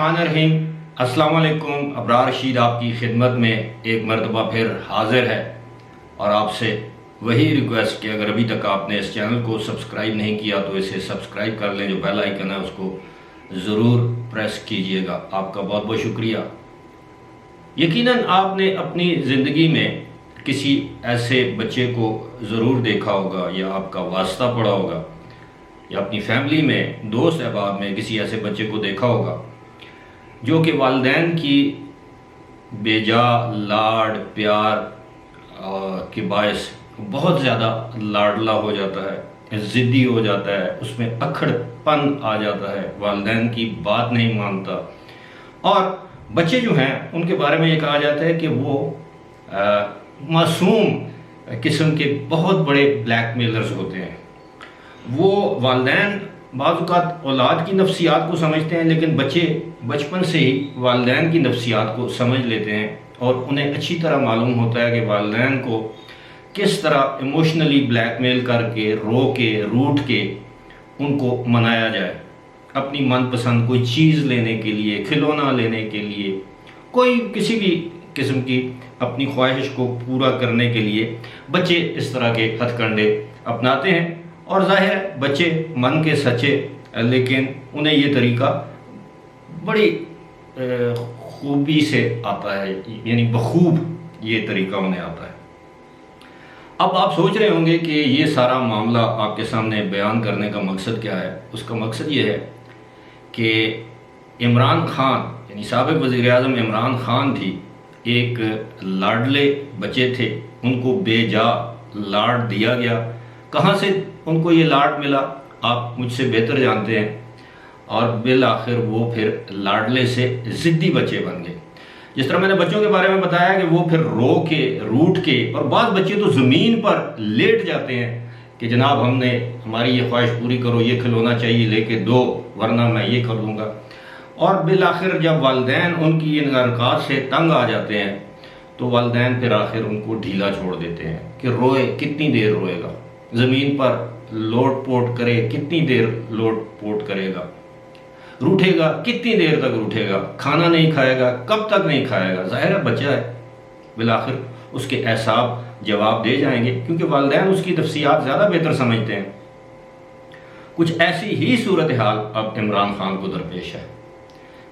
الرحمن الرحیم۔ السلام علیکم۔ ابرار رشید آپ کی خدمت میں ایک مرتبہ پھر حاضر ہے، اور آپ سے وہی ریکویسٹ کہ اگر ابھی تک آپ نے اس چینل کو سبسکرائب نہیں کیا تو اسے سبسکرائب کر لیں، جو بیل آئیکن ہے اس کو ضرور پریس کیجئے گا۔ آپ کا بہت بہت شکریہ۔ یقیناً آپ نے اپنی زندگی میں کسی ایسے بچے کو ضرور دیکھا ہوگا، یا آپ کا واسطہ پڑا ہوگا، یا اپنی فیملی میں، دوست احباب میں کسی ایسے بچے کو دیکھا ہوگا جو کہ والدین کی بے جا لاڈ پیار کے باعث بہت زیادہ لاڈلا ہو جاتا ہے، ضدی ہو جاتا ہے، اس میں اکھڑ پن آ جاتا ہے، والدین کی بات نہیں مانتا۔ اور بچے جو ہیں ان کے بارے میں یہ کہا جاتا ہے کہ وہ معصوم قسم کے بہت بڑے بلیک میلرز ہوتے ہیں۔ وہ والدین بعض اوقات اولاد کی نفسیات کو سمجھتے ہیں، لیکن بچے بچپن سے ہی والدین کی نفسیات کو سمجھ لیتے ہیں، اور انہیں اچھی طرح معلوم ہوتا ہے کہ والدین کو کس طرح ایموشنلی بلیک میل کر کے، رو کے، روٹ کے ان کو منایا جائے، اپنی من پسند کوئی چیز لینے کے لیے، کھلونا لینے کے لیے، کوئی کسی بھی قسم کی اپنی خواہش کو پورا کرنے کے لیے بچے اس طرح کے ہتھ کنڈے اپناتے ہیں۔ اور ظاہر ہے بچے من کے سچے، لیکن انہیں یہ طریقہ بڑی خوبی سے آتا ہے، یعنی بخوب یہ طریقہ انہیں آتا ہے۔ اب آپ سوچ رہے ہوں گے کہ یہ سارا معاملہ آپ کے سامنے بیان کرنے کا مقصد کیا ہے؟ اس کا مقصد یہ ہے کہ عمران خان، یعنی سابق وزیر اعظم عمران خان بھی ایک لاڈلے بچے تھے، ان کو بے جا لاڈ دیا گیا۔ کہاں سے ان کو یہ لاڈ ملا آپ مجھ سے بہتر جانتے ہیں، اور بالآخر وہ پھر لاڈلے سے ضدی بچے بن گئے۔ جس طرح میں نے بچوں کے بارے میں بتایا کہ وہ پھر رو کے، روٹ کے، اور بعض بچے تو زمین پر لیٹ جاتے ہیں کہ جناب ہماری یہ خواہش پوری کرو، یہ کھلونا چاہیے لے کے دو ورنہ میں یہ کر دوں گا۔ اور بالآخر جب والدین ان کی ان حرکات سے تنگ آ جاتے ہیں تو والدین پھر آخر ان کو ڈھیلا چھوڑ دیتے ہیں کہ روئے، کتنی دیر روئے گا، زمین پر لوٹ پوٹ کرے، کتنی دیر لوٹ پوٹ کرے گا، روٹھے گا کتنی دیر تک روٹھے گا، کھانا نہیں کھائے گا کب تک نہیں کھائے گا۔ ظاہر ہے بچہ ہے، بالآخر اس کے اعصاب جواب دے جائیں گے، کیونکہ والدین اس کی نفسیات زیادہ بہتر سمجھتے ہیں۔ کچھ ایسی ہی صورتحال اب عمران خان کو درپیش ہے۔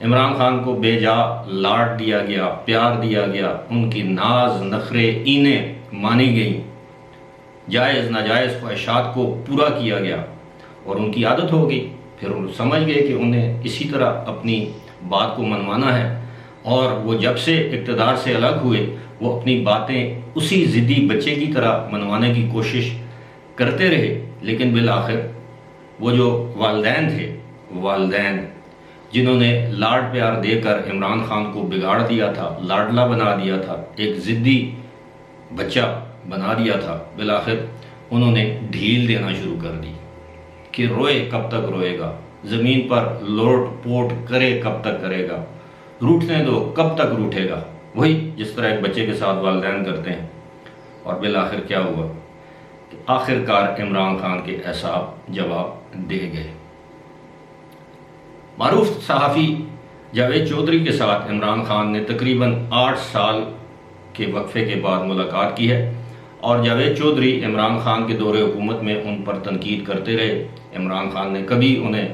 عمران خان کو بے جا لاڈ دیا گیا، پیار دیا گیا، ان کی ناز نخرے اینیں مانی گئیں، جائز ناجائز خواہشات کو پورا کیا گیا، اور ان کی عادت ہو گئی۔ پھر وہ سمجھ گئے کہ انہیں اسی طرح اپنی بات کو منوانا ہے، اور وہ جب سے اقتدار سے الگ ہوئے وہ اپنی باتیں اسی ضدی بچے کی طرح منوانے کی کوشش کرتے رہے۔ لیکن بالآخر وہ جو والدین تھے، والدین جنہوں نے لاڈ پیار دے کر عمران خان کو بگاڑ دیا تھا، لاڈلا بنا دیا تھا، ایک ضدی بچہ بنا دیا تھا، بالآخر انہوں نے ڈھیل دینا شروع کر دی کہ روئے کب تک روئے گا، زمین پر لوٹ پوٹ کرے کب تک کرے گا، روٹنے دو کب تک روٹھے گا، وہی جس طرح ایک بچے کے ساتھ والدین کرتے ہیں۔ اور بالآخر کیا ہوا کہ آخرکار عمران خان کے اعصاب جواب دے گئے۔ معروف صحافی جاوید چودھری کے ساتھ عمران خان نے تقریباً 8 سال کے وقفے کے بعد ملاقات کی ہے، اور جاوید چودھری عمران خان کے دور حکومت میں ان پر تنقید کرتے رہے۔ عمران خان نے کبھی انہیں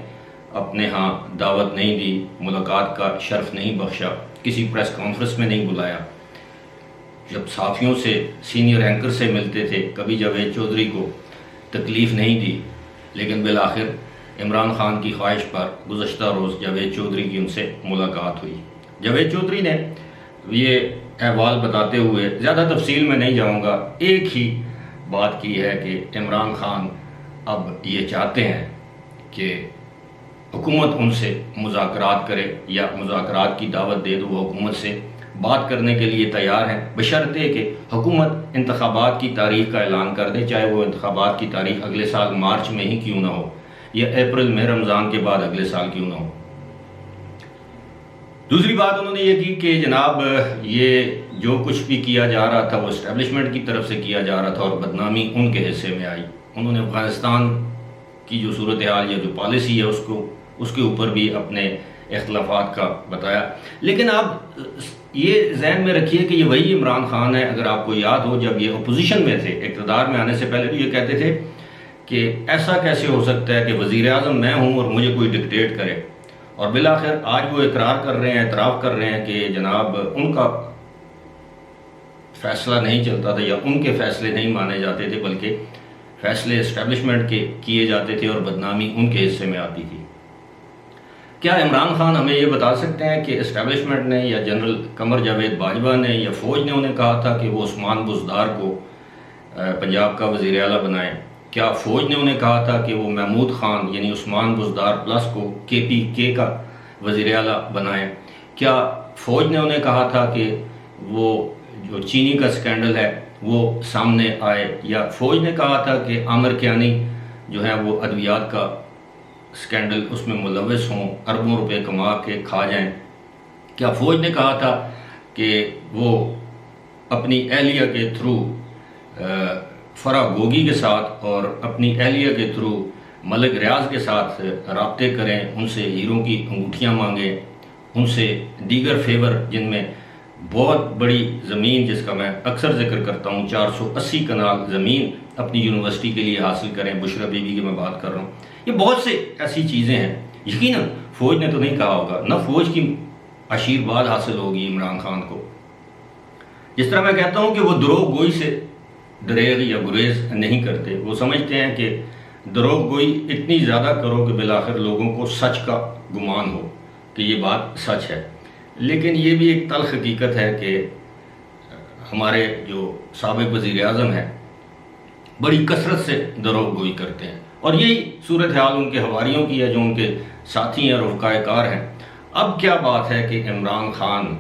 اپنے ہاں دعوت نہیں دی، ملاقات کا شرف نہیں بخشا، کسی پریس کانفرنس میں نہیں بلایا۔ جب صحافیوں سے، سینئر اینکر سے ملتے تھے، کبھی جاوید چودھری کو تکلیف نہیں دی، لیکن بالآخر عمران خان کی خواہش پر گزشتہ روز جاوید چودھری کی ان سے ملاقات ہوئی۔ جاوید چودھری نے یہ احوال بتاتے ہوئے، زیادہ تفصیل میں نہیں جاؤں گا، ایک ہی بات کی ہے کہ عمران خان اب یہ چاہتے ہیں کہ حکومت ان سے مذاکرات کرے، یا مذاکرات کی دعوت دے تو وہ حکومت سے بات کرنے کے لیے تیار ہیں، بشرطے کہ حکومت انتخابات کی تاریخ کا اعلان کر دے، چاہے وہ انتخابات کی تاریخ اگلے سال مارچ میں ہی کیوں نہ ہو، یا اپریل میں رمضان کے بعد اگلے سال کیوں نہ ہو۔ دوسری بات انہوں نے یہ کی کہ جناب یہ جو کچھ بھی کیا جا رہا تھا وہ اسٹیبلشمنٹ کی طرف سے کیا جا رہا تھا، اور بدنامی ان کے حصے میں آئی۔ انہوں نے افغانستان کی جو صورتحال یا جو پالیسی ہے اس کے اوپر بھی اپنے اختلافات کا بتایا. لیکن آپ یہ ذہن میں رکھیے کہ یہ وہی عمران خان ہے. اگر آپ کو یاد ہو جب یہ اپوزیشن میں تھے، اقتدار میں آنے سے پہلے تو یہ کہتے تھے کہ ایسا کیسے ہو سکتا ہے کہ وزیر اعظم میں ہوں اور مجھے کوئی ڈکٹیٹ کرے. اور بالآخر آج وہ اقرار کر رہے ہیں، اعتراف کر رہے ہیں کہ جناب ان کا فیصلہ نہیں چلتا تھا یا ان کے فیصلے نہیں مانے جاتے تھے، بلکہ فیصلے اسٹیبلشمنٹ کے کیے جاتے تھے اور بدنامی ان کے حصے میں آتی تھی. کیا عمران خان ہمیں یہ بتا سکتے ہیں کہ اسٹیبلشمنٹ نے یا جنرل قمر جاوید باجوہ نے یا فوج نے انہیں کہا تھا کہ وہ عثمان بزدار کو پنجاب کا وزیر اعلیٰ بنائیں؟ کیا فوج نے انہیں کہا تھا کہ وہ محمود خان یعنی عثمان بزدار پلس کو KPK کا وزیر اعلیٰ بنائیں؟ کیا فوج نے انہیں کہا تھا کہ وہ جو چینی کا سکینڈل ہے وہ سامنے آئے؟ یا فوج نے کہا تھا کہ عامر کیانی جو ہے وہ ادویات کا سکینڈل اس میں ملوث ہوں، اربوں روپے کما کے کھا جائیں؟ کیا فوج نے کہا تھا کہ وہ اپنی اہلیہ کے تھرو فرح گوگی کے ساتھ اور اپنی اہلیہ کے تھرو ملک ریاض کے ساتھ رابطے کریں، ان سے ہیروں کی انگوٹھیاں مانگیں، ان سے دیگر فیور جن میں بہت بڑی زمین جس کا میں اکثر ذکر کرتا ہوں 480 کنال زمین اپنی یونیورسٹی کے لیے حاصل کریں؟ بشرا بی بی کی میں بات کر رہا ہوں. یہ بہت سے ایسی چیزیں ہیں. یقیناً فوج نے تو نہیں کہا ہوگا، نہ فوج کی آشیرواد حاصل ہوگی عمران خان کو. جس طرح میں کہتا ہوں کہ وہ دروغ گوئی سے دریغ یا گریز نہیں کرتے. وہ سمجھتے ہیں کہ دروغ گوئی اتنی زیادہ کرو کہ بالآخر لوگوں کو سچ کا گمان ہو کہ یہ بات سچ ہے. لیکن یہ بھی ایک تلخ حقیقت ہے کہ ہمارے جو سابق وزیر اعظم ہیں بڑی کثرت سے دروغ گوئی کرتے ہیں، اور یہی صورتحال ان کے حواریوں کی ہے جو ان کے ساتھی ہیں، رفقائے کار ہیں. اب کیا بات ہے کہ عمران خان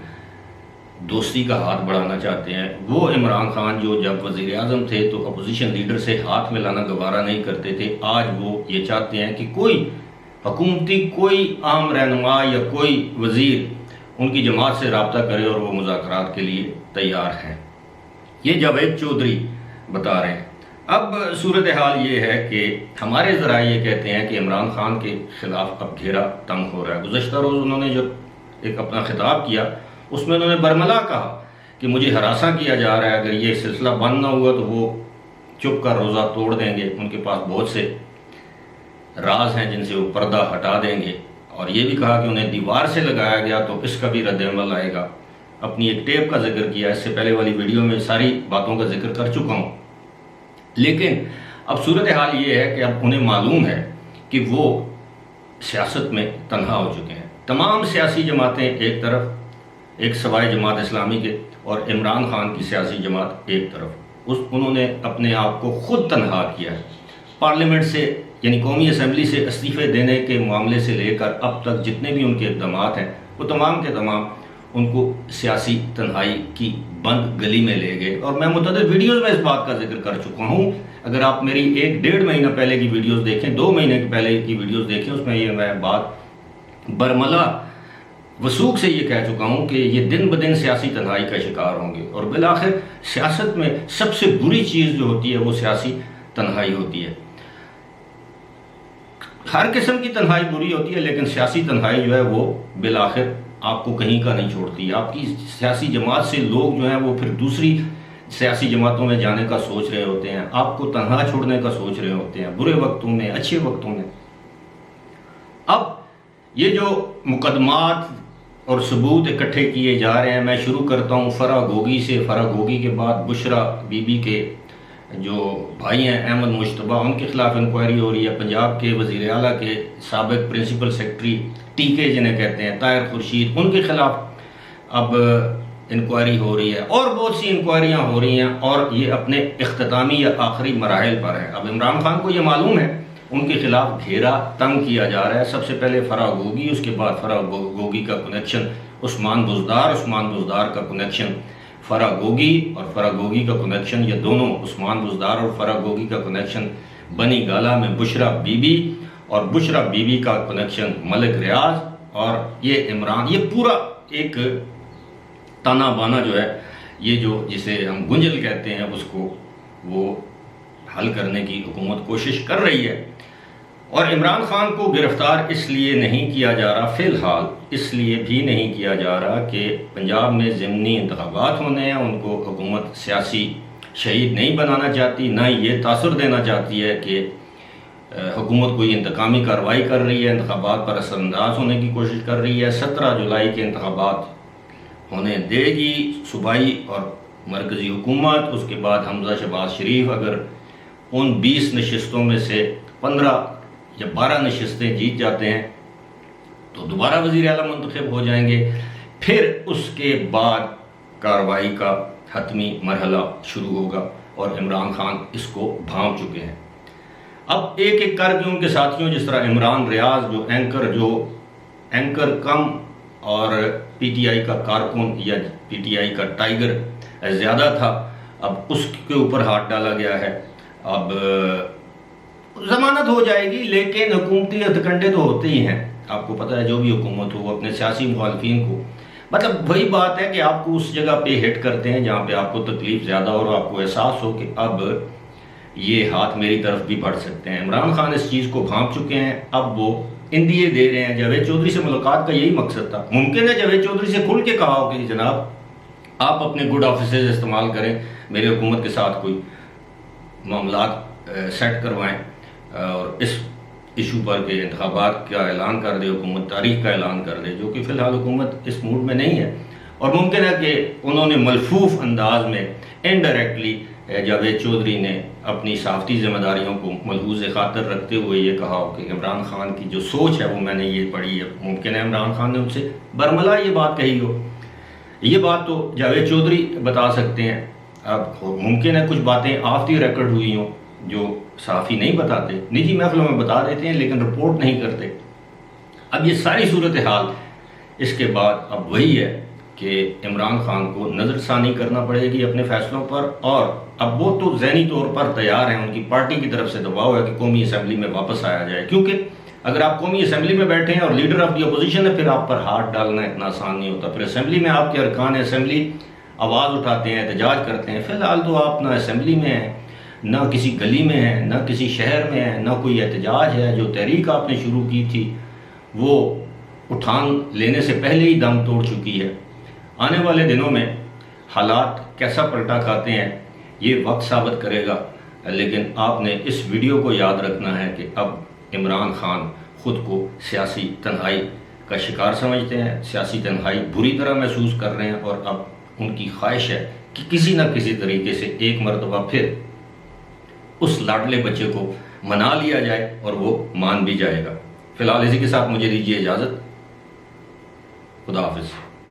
دوستی کا ہاتھ بڑھانا چاہتے ہیں. وہ عمران خان جو جب وزیر اعظم تھے تو اپوزیشن لیڈر سے ہاتھ ملانا گوارا نہیں کرتے تھے، آج وہ یہ چاہتے ہیں کہ کوئی حکومتی کوئی عام رہنما یا کوئی وزیر ان کی جماعت سے رابطہ کرے اور وہ مذاکرات کے لیے تیار ہیں. یہ جاوید چودھری بتا رہے ہیں. اب صورتحال یہ ہے کہ ہمارے ذرائع یہ کہتے ہیں کہ عمران خان کے خلاف اب گھیرا تنگ ہو رہا ہے. گزشتہ روز انہوں نے جو ایک اپنا خطاب کیا اس میں انہوں نے برملا کہا کہ مجھے ہراساں کیا جا رہا ہے، اگر یہ سلسلہ بند نہ ہوا تو وہ چپ کر روزہ توڑ دیں گے، ان کے پاس بہت سے راز ہیں جن سے وہ پردہ ہٹا دیں گے. اور یہ بھی کہا کہ انہیں دیوار سے لگایا گیا تو اس کا بھی رد عمل آئے گا. اپنی ایک ٹیپ کا ذکر کیا، اس سے پہلے والی ویڈیو میں ساری باتوں کا ذکر کر چکا ہوں. لیکن اب صورتحال یہ ہے کہ اب انہیں معلوم ہے کہ وہ سیاست میں تنہا ہو چکے ہیں. تمام سیاسی جماعتیں ایک طرف، ایک سوائے جماعت اسلامی کے، اور عمران خان کی سیاسی جماعت ایک طرف. انہوں نے اپنے آپ کو خود تنہا کیا ہے. پارلیمنٹ سے یعنی قومی اسمبلی سے استعفے دینے کے معاملے سے لے کر اب تک جتنے بھی ان کے اقدامات ہیں وہ تمام کے تمام ان کو سیاسی تنہائی کی بند گلی میں لے گئے. اور میں متعدد ویڈیوز میں اس بات کا ذکر کر چکا ہوں. اگر آپ میری 1-1.5 مہینہ پہلے کی ویڈیوز دیکھیں، 2 مہینے پہلے کی ویڈیوز دیکھیں، اس میں یہ میں بات برملا وثوق سے یہ کہہ چکا ہوں کہ یہ دن بدن سیاسی تنہائی کا شکار ہوں گے. اور بالآخر سیاست میں سب سے بری چیز جو ہوتی ہے وہ سیاسی تنہائی ہوتی ہے. ہر قسم کی تنہائی بری ہوتی ہے، لیکن سیاسی تنہائی جو ہے وہ بالآخر آپ کو کہیں کا نہیں چھوڑتی. آپ کی سیاسی جماعت سے لوگ جو ہیں وہ پھر دوسری سیاسی جماعتوں میں جانے کا سوچ رہے ہوتے ہیں، آپ کو تنہا چھوڑنے کا سوچ رہے ہوتے ہیں، برے وقتوں میں، اچھے وقتوں میں. اب یہ جو مقدمات اور ثبوت اکٹھے کیے جا رہے ہیں، میں شروع کرتا ہوں فرح گوگی سے. فرح گوگی کے بعد بشرا بی بی کے جو بھائی ہیں احمد مشتبہ، ان کے خلاف انکوائری ہو رہی ہے. پنجاب کے وزیر اعلیٰ کے سابق پرنسپل سیکرٹری TK جنہیں کہتے ہیں، طاہر خورشید، ان کے خلاف اب انکوائری ہو رہی ہے، اور بہت سی انکوائریاں ہو رہی ہیں، اور یہ اپنے اختتامی یا آخری مراحل پر ہیں. اب عمران خان کو یہ معلوم ہے ان کے خلاف گھیرا تنگ کیا جا رہا ہے. سب سے پہلے فرح گوگی، اس کے بعد فرح گوگی کا کنیکشن عثمان بزدار، عثمان بزدار کا کنیکشن فرح گوگی، اور فرح گوگی کا کنیکشن، یہ دونوں عثمان بزدار اور فرح گوگی کا کنیکشن بنی گالہ میں بشرا بی بی، اور بشرا بی بی کا کنیکشن ملک ریاض، اور یہ عمران. یہ پورا ایک تانا بانا جو ہے، یہ جو جسے ہم گنجل کہتے ہیں، اس کو وہ حل کرنے کی حکومت کوشش کر رہی ہے. اور عمران خان کو گرفتار اس لیے نہیں کیا جا رہا، فی الحال اس لیے بھی نہیں کیا جا رہا کہ پنجاب میں ضمنی انتخابات ہونے ہیں، ان کو حکومت سیاسی شہید نہیں بنانا چاہتی، نہ یہ تاثر دینا چاہتی ہے کہ حکومت کوئی انتقامی کارروائی کر رہی ہے، انتخابات پر اثر انداز ہونے کی کوشش کر رہی ہے۔ 17 جولائی کے انتخابات ہونے دے گی صوبائی اور مرکزی حکومت، اس کے بعد حمزہ شہباز شریف اگر ان 20 نشستوں میں سے 15 یا 12 نشستیں جیت جاتے ہیں تو دوبارہ وزیر اعلیٰ منتخب ہو جائیں گے، پھر اس کے بعد کارروائی کا حتمی مرحلہ شروع ہوگا، اور عمران خان اس کو بھانپ چکے ہیں۔ اب ایک ایک کر کے ان کے ساتھیوں، جس طرح عمران ریاض جو اینکر کم اور پی ٹی آئی کا کارکن یا پی ٹی آئی کا ٹائیگر زیادہ تھا، اب اس کے اوپر ہاتھ ڈالا گیا ہے۔ اب ضمانت ہو جائے گی، لیکن حکومتی ہتھکنڈے تو ہوتے ہی ہیں، آپ کو پتہ ہے جو بھی حکومت ہو وہ اپنے سیاسی مخالفین کو، مطلب وہی بات ہے کہ آپ کو اس جگہ پہ ہٹ کرتے ہیں جہاں پہ آپ کو تکلیف زیادہ ہو اور آپ کو احساس ہو کہ اب یہ ہاتھ میری طرف بھی بڑھ سکتے ہیں۔ عمران خان اس چیز کو بھانپ چکے ہیں، اب وہ اندیے دے رہے ہیں۔ جاوید چودھری سے ملاقات کا یہی مقصد تھا۔ ممکن ہے جاوید چودھری سے کھل کے کہا ہو کہ جناب آپ اپنے گڈ آفیسز استعمال کریں، میرے حکومت کے ساتھ کوئی معاملات سیٹ کروائیں اور اس ایشو پر کہ انتخابات کا اعلان کر دے، حکومت تاریخ کا اعلان کر دے، جو کہ فی الحال حکومت اس موڈ میں نہیں ہے۔ اور ممکن ہے کہ انہوں نے ملفوف انداز میں انڈائریکٹلی جاوید چودھری نے اپنی صحافتی ذمہ داریوں کو ملحوظ خاطر رکھتے ہوئے یہ کہا ہو کہ عمران خان کی جو سوچ ہے وہ میں نے یہ پڑھی ہے۔ ممکن ہے عمران خان نے ان سے برملا یہ بات کہی ہو، یہ بات تو جاوید چودھری بتا سکتے ہیں۔ اب ممکن ہے کچھ باتیں آف دی ریکارڈ ہوئی ہوں جو صحافی نہیں بتاتے، نجی محفلوں میں بتا دیتے ہیں لیکن رپورٹ نہیں کرتے۔ اب یہ ساری صورتحال اس کے بعد اب وہی ہے کہ عمران خان کو نظر ثانی کرنا پڑے گی اپنے فیصلوں پر، اور اب وہ تو ذہنی طور پر تیار ہیں، ان کی پارٹی کی طرف سے دباؤ ہے کہ قومی اسمبلی میں واپس آیا جائے، کیونکہ اگر آپ قومی اسمبلی میں بیٹھے ہیں اور لیڈر آف دی اپوزیشن ہے، پھر آپ پر ہاتھ ڈالنا اتنا آسان نہیں ہوتا۔ پھر اسمبلی میں آپ کے ارکان اسمبلی آواز اٹھاتے ہیں، احتجاج کرتے ہیں۔ فی الحال تو آپ نہ اسمبلی میں ہیں، نہ کسی گلی میں ہیں، نہ کسی شہر میں ہیں، نہ کوئی احتجاج ہے۔ جو تحریک آپ نے شروع کی تھی وہ اٹھان لینے سے پہلے ہی دم توڑ چکی ہے۔ آنے والے دنوں میں حالات کیسا پلٹا کھاتے ہیں یہ وقت ثابت کرے گا، لیکن آپ نے اس ویڈیو کو یاد رکھنا ہے کہ اب عمران خان خود کو سیاسی تنہائی کا شکار سمجھتے ہیں، سیاسی تنہائی بری طرح محسوس کر رہے ہیں، اور اب ان کی خواہش ہے کہ کسی نہ کسی طریقے سے ایک مرتبہ پھر اس لاڈلے بچے کو منا لیا جائے، اور وہ مان بھی جائے گا۔ فی الحال اسی کے ساتھ مجھے دیجیے اجازت، خدا حافظ۔